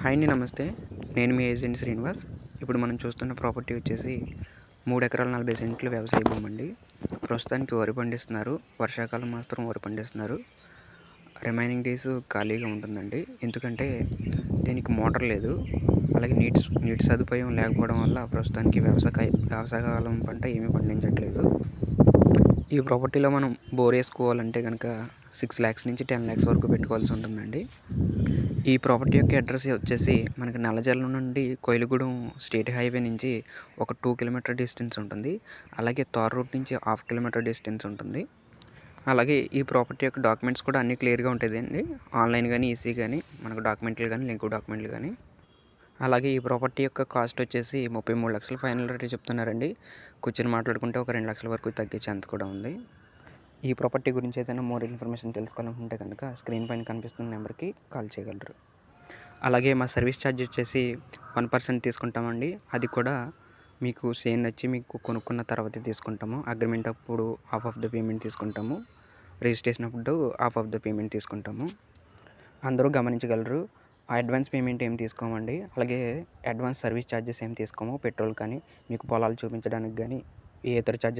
Hi అండి, నమస్తే. నేను మీ ఏజెంట్ శ్రీనివాస్. ఇప్పుడు మనం చూస్తున్న ప్రాపర్టీ వచ్చేసి 3 ఎకరాల 40 సెంట్లు వ్యవసాయ భూమి అండి. ప్రస్తుతానికి వరి పండిస్తున్నారు. వర్షాకాలం మాత్రం వరి పండిస్తున్నారు. రిమైనింగ్ డేస్ ఖాళీగా ఉంటుందండి. ఎందుకంటే దీనికి మోటార్ లేదు, అలాగే నీటి సదుపాయం లేకపోవడం వల్ల ప్రస్తుతానికి వ్యవసాయకాలం పంట ఏమీ పండించట్లేదు. ఈ ప్రాపర్టీలో మనం బోర్ వేసుకోవాలంటే కనుక 6 lakhs నుంచి 10 lakhs వరకు పెట్టుకోవాల్సి ఉంటుందండి. ఈ ప్రాపర్టీ యొక్క అడ్రస్ వచ్చేసి మనకి నల్లజర్ల నుండి కోయిలగూడెం స్టేట్ హైవే నుంచి ఒక 2 kilometer డిస్టెన్స్ ఉంటుంది. అలాగే తార్ రూట్ నుంచి 1/2 kilometer డిస్టెన్స్ ఉంటుంది. అలాగే ఈ ప్రాపర్టీ యొక్క డాక్యుమెంట్స్ కూడా అన్నీ క్లియర్గా ఉంటాయండి. ఆన్లైన్ కానీ, ఈసీ కానీ, మనకు డాక్యుమెంట్లు కానీ, లింక్ డాక్యుమెంట్లు కానీ. అలాగే ఈ ప్రాపర్టీ యొక్క కాస్ట్ వచ్చేసి 33 లక్షలు ఫైనల్ రేట్ చెప్తున్నారండి. కూర్చొని మాట్లాడుకుంటే ఒక 2 లక్షల వరకు తగ్గే ఛాన్స్ కూడా ఉంది. ఈ ప్రాపర్టీ గురించి ఏదైనా మోర్ ఇన్ఫర్మేషన్ తెలుసుకోవాలనుకుంటే కనుక స్క్రీన్ పైన కనిపిస్తున్న నెంబర్కి కాల్ చేయగలరు. అలాగే మా సర్వీస్ ఛార్జ్ వచ్చేసి 1% తీసుకుంటామండి. అది కూడా మీకు సేల్ నచ్చి మీకు కొనుక్కున్న తర్వాతే తీసుకుంటాము. అగ్రిమెంట్ అప్పుడు హాఫ్ ఆఫ్ ద పేమెంట్ తీసుకుంటాము. రిజిస్ట్రేషన్ అప్పుడు హాఫ్ ఆఫ్ ద పేమెంట్ తీసుకుంటాము. అందరూ గమనించగలరు. అడ్వాన్స్ పేమెంట్ ఏం తీసుకోమండి. అలాగే అడ్వాన్స్ సర్వీస్ ఛార్జెస్ ఏం తీసుకోము. పెట్రోల్ కానీ, మీకు పొలాలు చూపించడానికి కానీ, ఏ ఇతర ఛార్జెస్